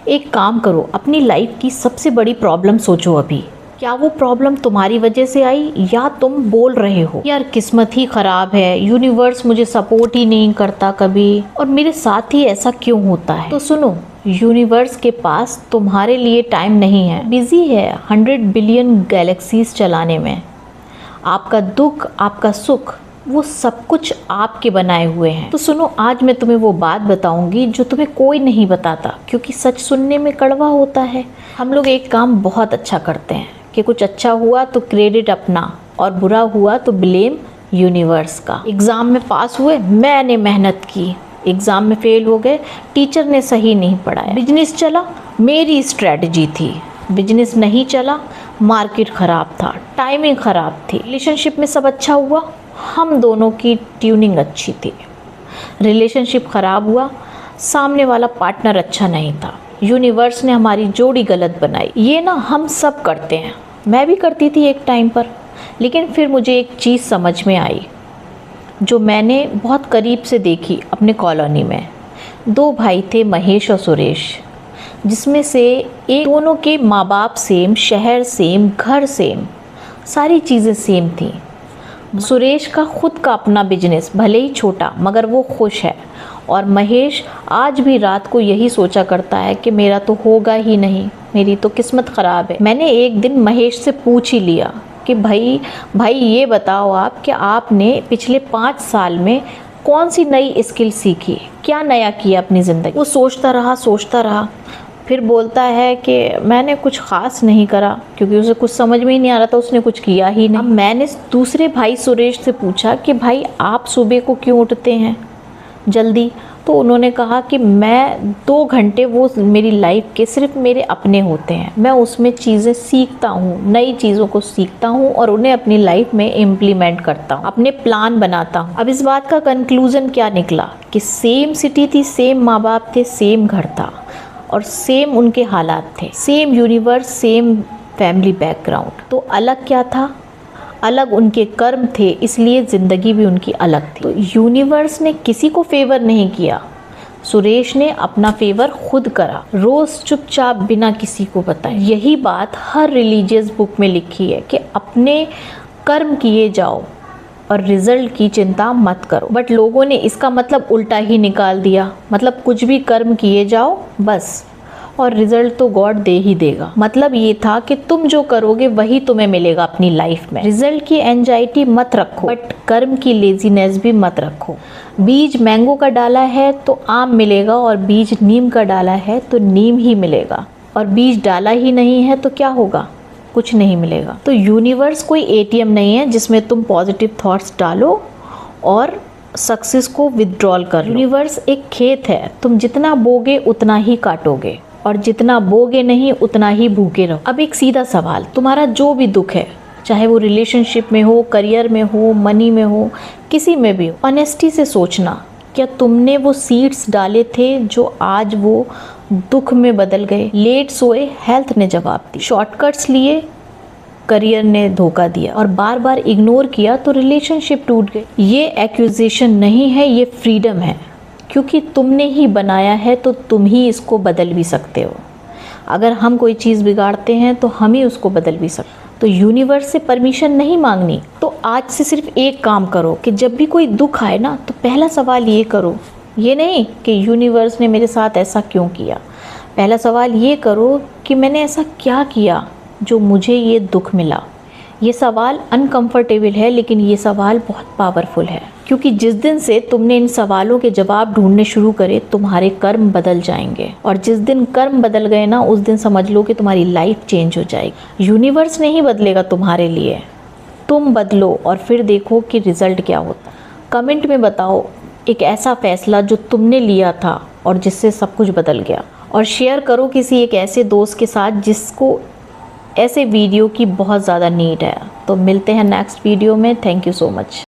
एक काम करो, अपनी लाइफ की सबसे बड़ी प्रॉब्लम सोचो अभी। क्या वो प्रॉब्लम तुम्हारी वजह से आई या तुम बोल रहे हो यार किस्मत ही खराब है, यूनिवर्स मुझे सपोर्ट ही नहीं करता कभी, और मेरे साथ ही ऐसा क्यों होता है? तो सुनो, यूनिवर्स के पास तुम्हारे लिए टाइम नहीं है, बिजी है 100 बिलियन गैलेक्सीज चलाने में। आपका दुख, आपका सुख, वो सब कुछ आपके बनाए हुए हैं। तो सुनो, आज मैं तुम्हें वो बात बताऊंगी जो तुम्हें कोई नहीं बताता, क्योंकि सच सुनने में कड़वा होता है। हम लोग एक काम बहुत अच्छा करते हैं कि कुछ अच्छा हुआ तो क्रेडिट अपना और बुरा हुआ तो ब्लेम यूनिवर्स का। एग्ज़ाम में पास हुए, मैंने मेहनत की, एग्ज़ाम में फेल हो गए, टीचर ने सही नहीं पढ़ाया। बिजनेस चला, मेरी स्ट्रैटेजी थी। बिजनेस नहीं चला, मार्केट ख़राब था, टाइमिंग ख़राब थी। रिलेशनशिप में सब अच्छा हुआ, हम दोनों की ट्यूनिंग अच्छी थी। रिलेशनशिप ख़राब हुआ, सामने वाला पार्टनर अच्छा नहीं था, यूनिवर्स ने हमारी जोड़ी गलत बनाई। ये ना हम सब करते हैं, मैं भी करती थी एक टाइम पर। लेकिन फिर मुझे एक चीज़ समझ में आई जो मैंने बहुत करीब से देखी अपने कॉलोनी में। 2 भाई थे, महेश और सुरेश, जिसमें से एक, दोनों के माँ बाप सेम, शहर सेम, घर सेम, सारी चीज़ें सेम थी। सुरेश का खुद का अपना बिजनेस, भले ही छोटा मगर वो खुश है, और महेश आज भी रात को यही सोचा करता है कि मेरा तो होगा ही नहीं, मेरी तो किस्मत ख़राब है। मैंने एक दिन महेश से पूछ ही लिया कि भाई ये बताओ आप कि आपने पिछले 5 साल में कौन सी नई स्किल सीखी, क्या नया किया अपनी ज़िंदगी? वो सोचता रहा, फिर बोलता है कि मैंने कुछ ख़ास नहीं करा, क्योंकि उसे कुछ समझ में ही नहीं आ रहा था, उसने कुछ किया ही नहीं। अब मैंने दूसरे भाई सुरेश से पूछा कि भाई आप सुबह को क्यों उठते हैं जल्दी? तो उन्होंने कहा कि मैं 2 घंटे वो मेरी लाइफ के सिर्फ मेरे अपने होते हैं, मैं उसमें चीज़ें सीखता हूँ, नई चीज़ों को सीखता हूँ और उन्हें अपनी लाइफ में इम्प्लीमेंट करता हूँ, अपने प्लान बनाता हूँ। अब इस बात का कंक्लूज़न क्या निकला कि सेम सिटी थी, सेम माँ बाप थे, सेम घर था और सेम उनके हालात थे, same universe, same family background. तो अलग क्या था? अलग उनके कर्म थे, इसलिए ज़िंदगी भी उनकी अलग थी। तो यूनिवर्स ने किसी को फेवर नहीं किया, सुरेश ने अपना फेवर खुद करा, रोज़ चुपचाप बिना किसी को बताए। यही बात हर रिलीजियस बुक में लिखी है कि अपने कर्म किए जाओ और रिजल्ट की चिंता मत करो। बट लोगों ने इसका मतलब उल्टा ही निकाल दिया, मतलब कुछ भी कर्म किए जाओ बस, और रिजल्ट तो गॉड दे ही देगा। मतलब ये था कि तुम जो करोगे वही तुम्हें मिलेगा अपनी लाइफ में। रिजल्ट की एंजाइटी मत रखो, बट कर्म की लेजीनेस भी मत रखो। बीज मैंगो का डाला है तो आम मिलेगा, और बीज नीम का डाला है तो नीम ही मिलेगा, और बीज डाला ही नहीं है तो क्या होगा? कुछ नहीं मिलेगा। तो यूनिवर्स कोई एटीएम नहीं है जिसमें तुम पॉजिटिव थॉट्स डालो और सक्सेस को विदड्रॉल कर लो। यूनिवर्स एक खेत है, तुम जितना बोगे उतना ही काटोगे, और जितना बोगे नहीं उतना ही भूखे रहो। अब एक सीधा सवाल, तुम्हारा जो भी दुख है, चाहे वो रिलेशनशिप में हो, करियर में हो, मनी में हो, किसी में भी हो, ऑनेस्टी से सोचना, क्या तुमने वो सीड्स डाले थे जो आज वो दुख में बदल गए? लेट सोए, हेल्थ ने जवाब दी। शॉर्टकट्स लिए, करियर ने धोखा दिया, और बार बार इग्नोर किया तो रिलेशनशिप टूट गए। ये एक्यूजेशन नहीं है, ये फ्रीडम है, क्योंकि तुमने ही बनाया है तो तुम ही इसको बदल भी सकते हो। अगर हम कोई चीज़ बिगाड़ते हैं तो हम ही उसको बदल भी सकते। तो यूनिवर्स से परमिशन नहीं मांगनी। तो आज से सिर्फ एक काम करो कि जब भी कोई दुख आए ना, तो पहला सवाल ये करो, ये नहीं कि यूनिवर्स ने मेरे साथ ऐसा क्यों किया। पहला सवाल ये करो कि मैंने ऐसा क्या किया जो मुझे ये दुख मिला। ये सवाल अनकंफर्टेबल है, लेकिन ये सवाल बहुत पावरफुल है, क्योंकि जिस दिन से तुमने इन सवालों के जवाब ढूंढने शुरू करे, तुम्हारे कर्म बदल जाएंगे, और जिस दिन कर्म बदल गए ना, उस दिन समझ लो कि तुम्हारी लाइफ चेंज हो जाएगी। यूनिवर्स नहीं बदलेगा तुम्हारे लिए, तुम बदलो और फिर देखो कि रिजल्ट क्या होता। कमेंट में बताओ एक ऐसा फैसला जो तुमने लिया था और जिससे सब कुछ बदल गया, और शेयर करो किसी एक ऐसे दोस्त के साथ जिसको ऐसे वीडियो की बहुत ज़्यादा नीड है। तो मिलते हैं नेक्स्ट वीडियो में। Thank you so much.